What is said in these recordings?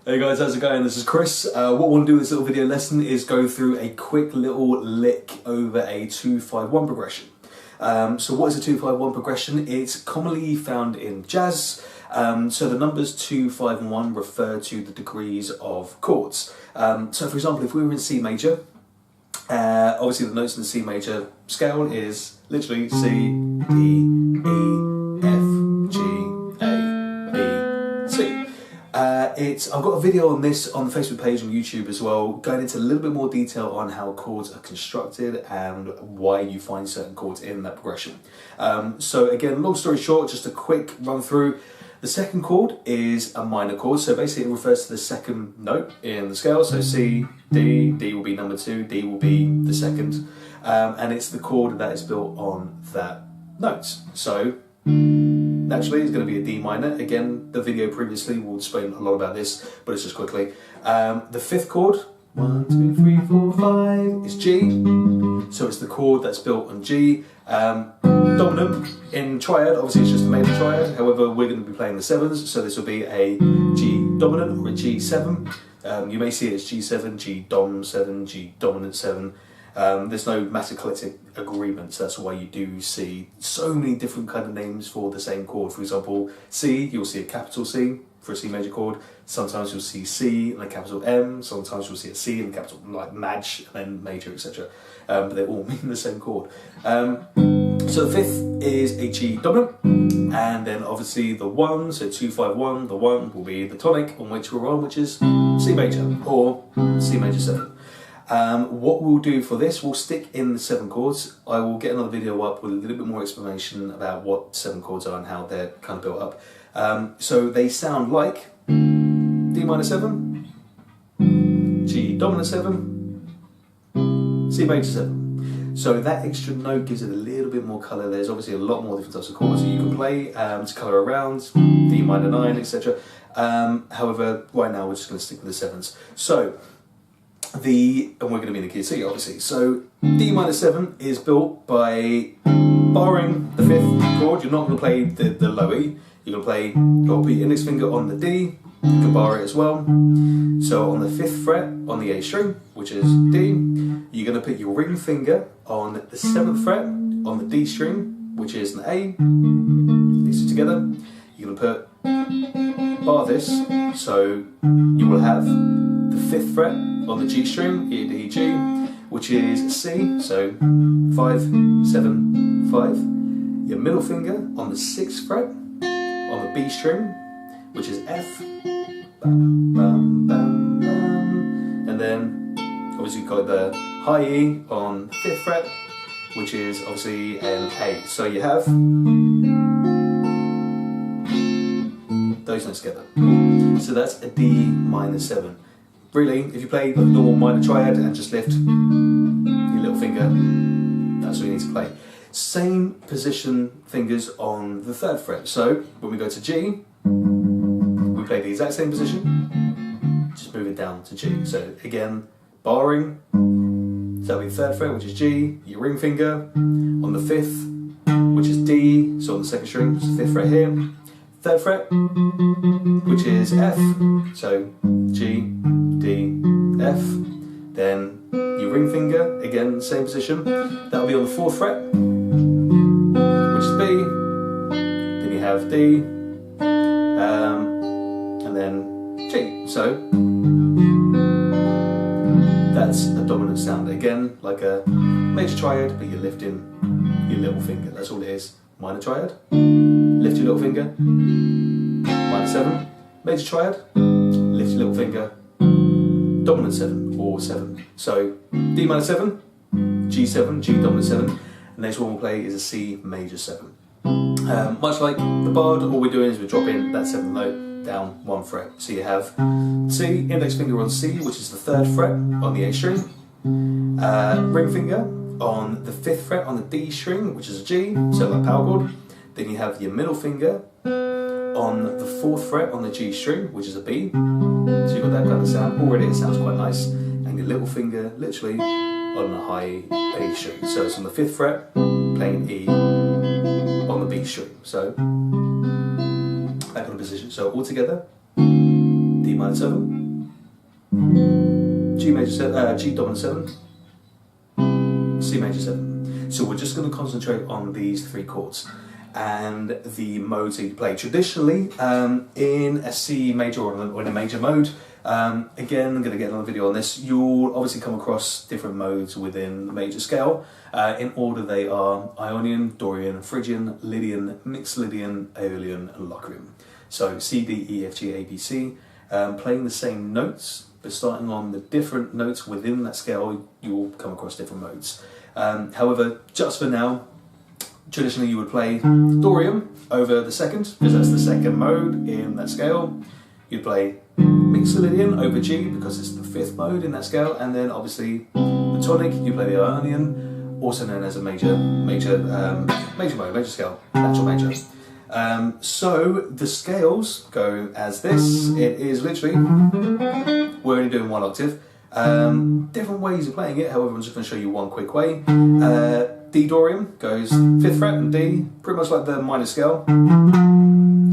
Hey guys, how's it going? This is Chris. What I want to do in this little video lesson is go through a quick little lick over a 2-5-1 progression. So what is a 2-5-1 progression? It's commonly found in jazz. So the numbers 2, 5 and 1 refer to the degrees of chords. So for example, if we were in C major, obviously the notes in the C major scale is literally C, D, E, F, G, A, B, C. I've got a video on this on the Facebook page on YouTube as well, going into a little bit more detail on how chords are constructed and why you find certain chords in that progression. So again, long story short, just a quick run through. The second chord is a minor chord, so basically it refers to the second note in the scale. So C, D, D will be number 2, D will be the second, and it's the chord that is built on that note. So naturally it's going to be a D minor. Again, the video previously will explain a lot about this, but it's just quickly. The fifth chord, 1, 2, 3, 4, 5, is G. So it's the chord that's built on G. Dominant in triad, obviously it's just a major triad. However, we're going to be playing the sevens, so this will be a G dominant or a G7. You may see it as G7, G dom 7, G dominant 7. There's no mathematical agreement, so that's why you do see so many different kind of names for the same chord. For example, C, you'll see a capital C for a C major chord. Sometimes you'll see C and a capital M. Sometimes you'll see a C and a capital like Maj and then major, etc. But they all mean the same chord. So the fifth is a G dominant, and then obviously the 1, so 2, 5, 1, the 1 will be the tonic on which we're on, which is C major or C major 7. What we'll do for this, we'll stick in the 7 chords. I will get another video up with a little bit more explanation about what 7 chords are and how they're kind of built up. So they sound like D minor 7, G dominant 7, C major 7. So that extra note gives it a little bit more colour. There's obviously a lot more different types of chords that you can play to colour around, D minor 9, etc. However, right now we're just going to stick with the 7s. So and we're going to be in the key of C, obviously. So D minor 7 is built by barring the 5th chord. You're not going to play the low E. You're going to put your index finger on the D. You can bar it as well. So on the 5th fret on the A string, which is D, you're going to put your ring finger on the 7th fret on the D string, which is an A. These two together. You're going to put bar this, so you will have the 5th fret on the G string, E, D, G, which is C, so 5, 7, 5. Your middle finger on the 6th fret on the B string, which is F, bam, bam, bam, bam. And then obviously you've got the high E on the 5th fret, which is obviously an A. So you have those notes together. So that's a D minor 7. Really, if you play the normal minor triad and just lift your little finger, that's what you need to play. Same position fingers on the 3rd fret. So when we go to G, we play the exact same position, just move it down to G. So again, barring, so that'll be the 3rd fret, which is G, your ring finger, on the 5th, which is D, so on the 2nd string, so 5th fret here, 3rd fret, which is F, so G, D, F, then your ring finger, again, same position, that'll be on the 4th fret, which is B, then you have D, and then G. So that's a dominant sound. Again, like a major triad, but you're lifting your little finger. That's all it is. Minor triad, lift your little finger. Minor 7, major triad, lift your little finger. Dominant 7 or 7. So D minor 7, G7, G dominant 7. The next one we'll play is a C major 7. Much like the bard, all we're doing is we're dropping that 7th note down 1 fret. So you have C, index finger on C, which is the 3rd fret on the A string, ring finger on the 5th fret on the D string, which is a G, so like power chord. Then you have your middle finger on the 4th fret on the G string, which is a B. So you've got that kind of sound. Already it sounds quite nice. And your little finger literally on the high A string. So it's on the 5th fret, playing E on the B string. So that kind of position. So all together, D minor 7, G major 7, G dominant 7, C major 7. So we're just going to concentrate on these three chords and the modes that you play. Traditionally, in a C major or in a major mode, again, I'm going to get another video on this, you'll obviously come across different modes within the major scale. In order they are Ionian, Dorian, Phrygian, Lydian, Mixolydian, Aeolian and Locrian. So C, D, E, F, G, A, B, C, playing the same notes, but starting on the different notes within that scale, you'll come across different modes. However, just for now, traditionally you would play Dorian over the second, because that's the second mode in that scale. You'd play Mixolydian over G, because it's the fifth mode in that scale, and then obviously the tonic, you play the Ionian, also known as a major scale, natural major. So the scales go as this. It is literally, we're only doing one octave. Different ways of playing it, however I'm just going to show you one quick way. D Dorian goes 5th fret and D, pretty much like the minor scale.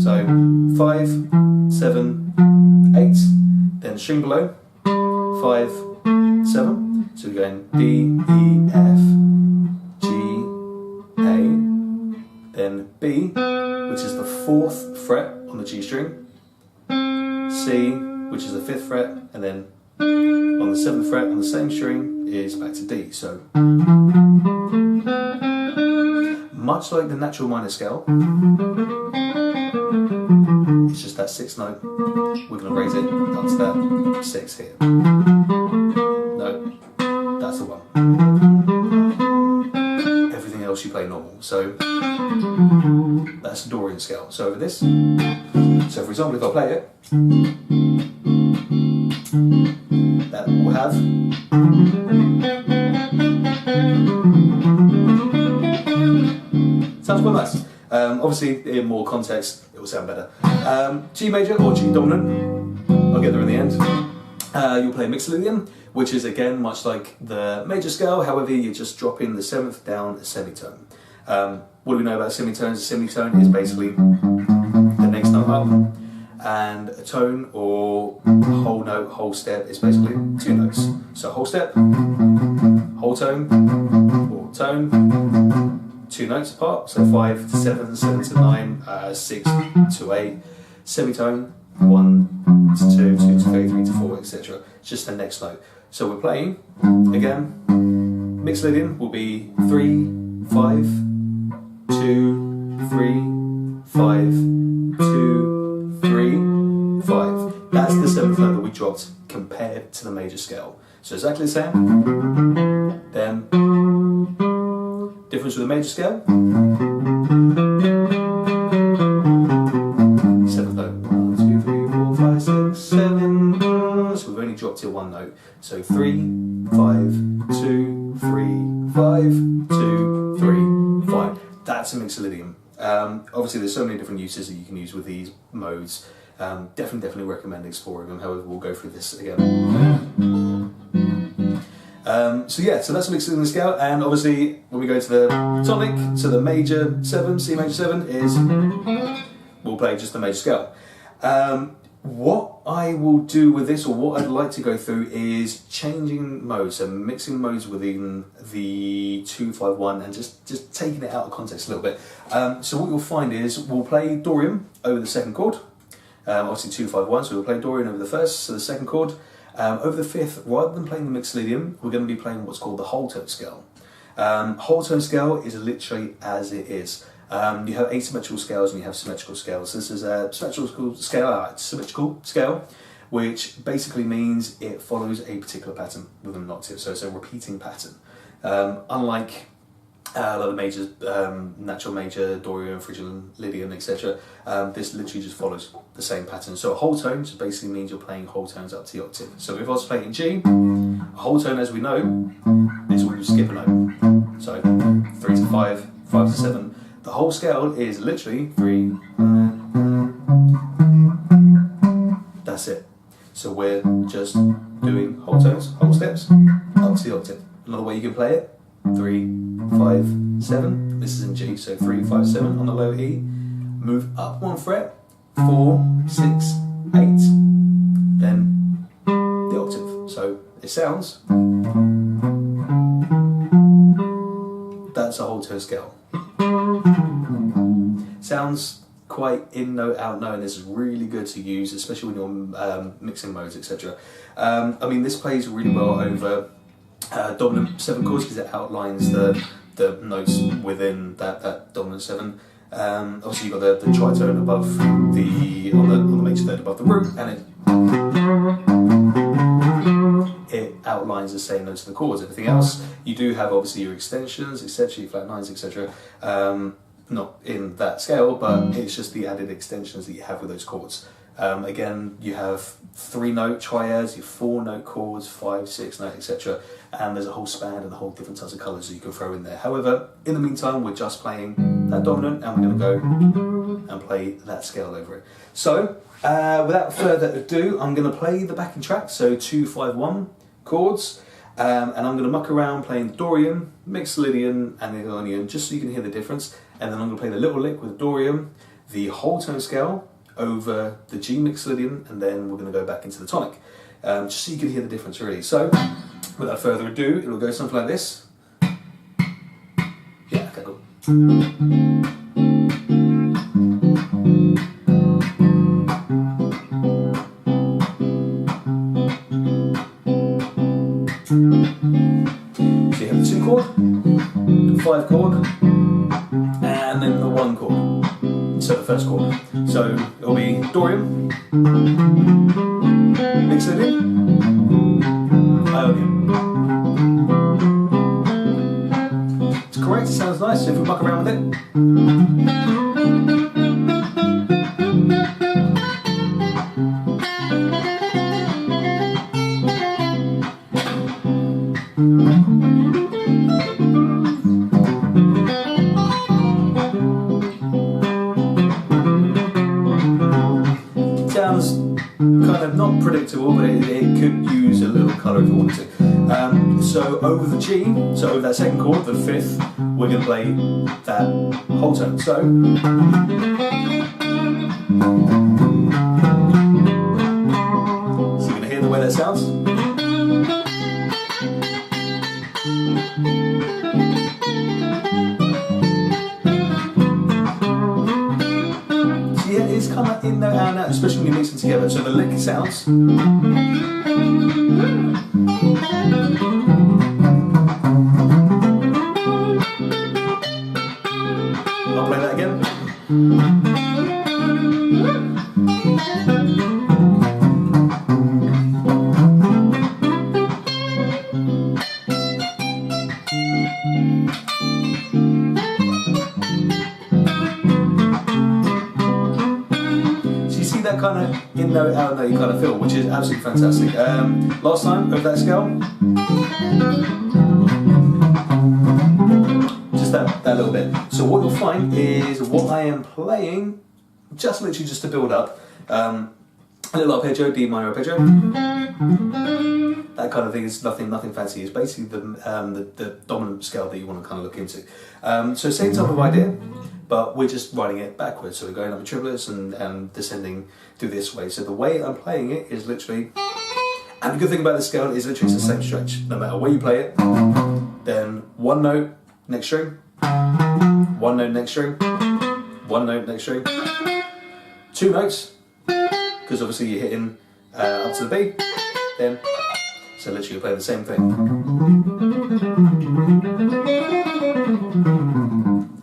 So 5, 7, 8, then string below, 5, 7. So we're going D, E, F, G, A, then B, which is the 4th fret on the G string, C, which is the 5th fret, and then on the 7th fret on the same string is back to D. So much like the natural minor scale, it's just that 6th note. We're going to raise it up to that 6 here. No, that's the one. Everything else you play normal. So that's the Dorian scale. So over this. So for example, if I play it, that will have sounds quite nice. Obviously, in more context, it will sound better. G major or G dominant, I'll get there in the end. You'll play Mixolydian, which is again much like the major scale, however, you're just dropping the 7th down a semitone. What do we know about semitones? A semitone is basically the next note up, and a tone or whole note, whole step is basically 2 notes. So whole step, whole tone, or tone, 2 notes apart, so 5 to 7, 7 to 9, 6 to 8, semitone, 1 to 2, 2 to 3, 3 to 4, etc. It's just the next note. So we're playing, again, Mixolydian will be 3, 5, 2, 3, 5, 2, 3, 5. That's the 7th note that we dropped compared to the major scale. So exactly the same. Then, difference with the major scale. 7th note. 1, 2, 3, 4, 5, 6, 7. So we've only dropped it 1 note. So 3, 5, 2, 3, 5, 2, 3, 5. That's a Mixolydian. Obviously there's so many different uses that you can use with these modes. Definitely recommend exploring them, however we'll go through this again. So yeah, so that's a Mixolydian scale, and obviously when we go to the tonic, so the major 7, C major 7 is, we'll play just the major scale. What I will do with this, or what I'd like to go through, is changing modes, so mixing modes within the 2-5-1 and just taking it out of context a little bit. So what you'll find is we'll play Dorian over the 2nd chord, obviously 2-5-1, so we'll play Dorian over the 1st, so the 2nd chord. Over the 5th, rather than playing the Mixolydian, we're going to be playing what's called the whole tone scale. Whole tone scale is literally as it is. You have asymmetrical scales and you have symmetrical scales. This is a symmetrical scale, which basically means it follows a particular pattern within an octave, so it's a repeating pattern. Unlike the major, natural major, Dorian, Phrygian, Lydian, etc. This literally just follows the same pattern. So a whole tone just basically means you're playing whole tones up to the octave. So if I was playing G, a whole tone, as we know, is where you skip a note. So 3 to 5, 5 to 7. The whole scale is literally 3. That's it. So we're just doing whole tones, whole steps, up to the octave. Another way you can play it, 3, 5, 7. This is in G, so 3, 5, 7 on the low E. Move up 1 fret, 4, 6, 8. Then the octave. it sounds. That's a whole tone scale. Sounds quite in note, out note, and it's really good to use, especially when you're mixing modes, etc. I mean, this plays really well over dominant 7 chords because it outlines the notes within that dominant 7. Obviously, you've got the tritone above on the major third above the root, and it outlines the same notes of the chords. Everything else, you do have obviously your extensions, etc., your flat 9s, etc. Not in that scale, but it's just the added extensions that you have with those chords. Again, you have 3-note triads, your 4-note chords, 5, 6-note, etc. And there's a whole span and a whole different types of colours that you can throw in there. However, in the meantime, we're just playing that dominant, and we're going to go and play that scale over it. So, without further ado, I'm going to play the backing track, so 2, 5, 1 chords. And I'm going to muck around playing the Dorian, Mixolydian, and the Ionian, just so you can hear the difference. And then I'm going to play the little lick with the Dorian, the whole tone scale over the G Mixolydian, and then we're going to go back into the tonic, just so you can hear the difference really. So, without further ado, it will go something like this. Yeah, okay, cool. So you have the 2 chord, 5 chord, and then the 1 chord. So the first chord. So it'll be Dorian, Mixolydian, Ionian. It's correct, it sounds nice, so if we muck around with it. Sounds kind of not predictable, but it could use a little colour if you wanted to. So over the G, so over that second chord, the 5th, we're going to play that whole tone. So you're going to hear the way that sounds. Yeah, it's kind of in there and out, especially when you mix them together. So the lick sounds. I'll play that again. That kind of in note, out note you kind of feel, which is absolutely fantastic. Last time over that scale, just that little bit. So what you'll find is what I am playing, just literally just to build up, a little arpeggio, D minor arpeggio. That kind of thing is nothing fancy. It's basically the dominant scale that you want to kind of look into. So same type of idea, but we're just writing it backwards. So we're going up in triplets and descending through this way. So the way I'm playing it is literally, and the good thing about this scale is literally it's the same stretch. No matter where you play it, then 1 note, next string, 1 note, next string, 1 note, next string, 2 notes, because obviously you're hitting up to the B, then, so literally you're playing the same thing.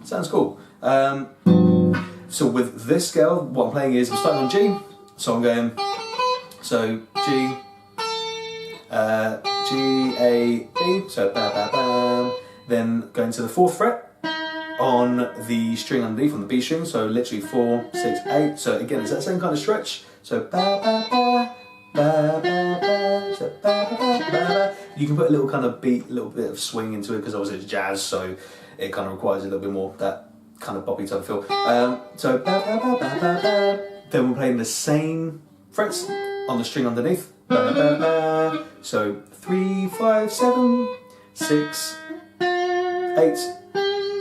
Sounds cool. So with this scale, what I'm playing is, I'm starting on G, so I'm going, so G, G, A, B, so ba ba bam, then going to the 4th fret on the string underneath, on the B string, so literally 4, 6, 8, so again it's that same kind of stretch, so ba ba ba, ba ba ba, so ba ba ba ba. You can put a little kind of beat, a little bit of swing into it, because obviously it's jazz, so it kind of requires a little bit more that kind of boppy type of feel. So ba ba ba ba ba ba. Then we're playing the same frets on the string underneath. Ba ba ba. So 3, 5, 7, 6, 8,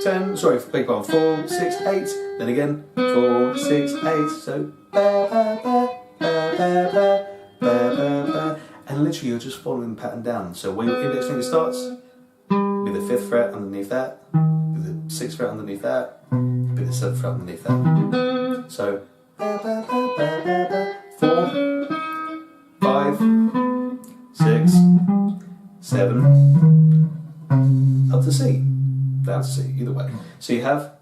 10. Sorry, big one. 4, 6, 8. Then again 4, 6, 8. So ba ba ba ba ba ba ba ba ba. and literally you're just following the pattern down. So where your index finger starts, be the 5th fret underneath that, be the 6th fret underneath that, be the 7th fret underneath that. So 4, 5, 6, 7, up to C, down to C, either way. So you have,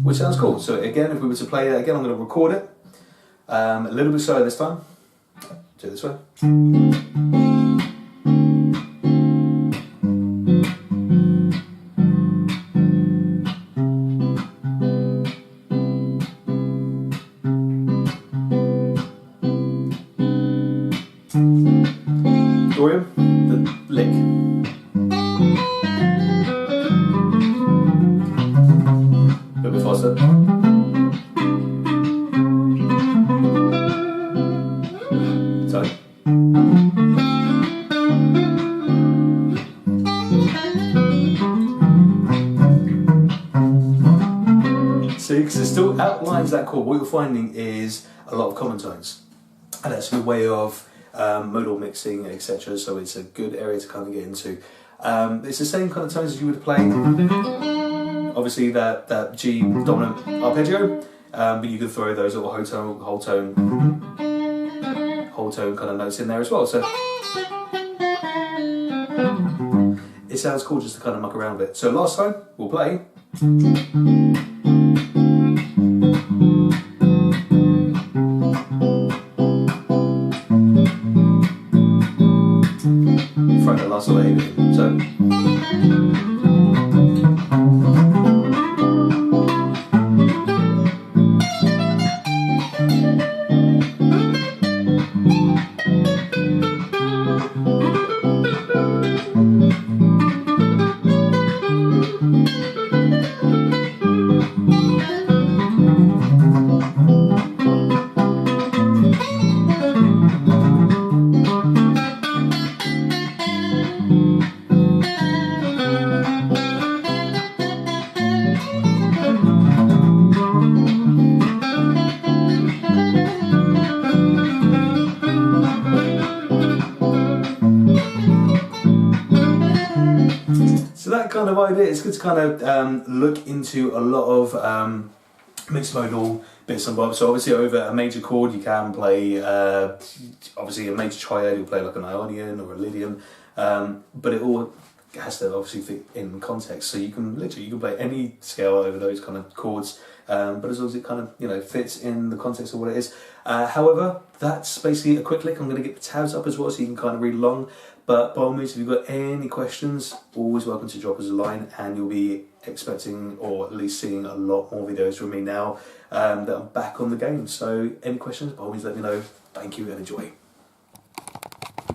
which sounds cool. So again, if we were to play that again, I'm going to record it a little bit slower this time. Do it this way. Dorian, the lick. A little bit faster. Sorry. See, because it still outlines that chord. What you're finding is a lot of common tones, and that's a way of modal mixing, etc. So it's a good area to kind of get into. It's the same kind of tones as you would play. Obviously, that G dominant arpeggio, but you could throw those little whole tone kind of notes in there as well. So it sounds cool just to kind of muck around a bit. So last time we'll play. Throw that last little A bit in. So. So that kind of idea, it's good to kind of look into a lot of mixed modal bits and bobs. So obviously over a major chord you can play, obviously a major triad you'll play like an Ionian or a Lydian, but it all has to obviously fit in context. So you can play any scale over those kind of chords, but as long as it kind of fits in the context of what it is. However, that's basically a quick lick. I'm going to get the tabs up as well so you can kind of read along. But by all means, if you've got any questions, always welcome to drop us a line, and you'll be expecting or at least seeing a lot more videos from me now that I'm back on the game. So any questions, by all means let me know. Thank you and enjoy.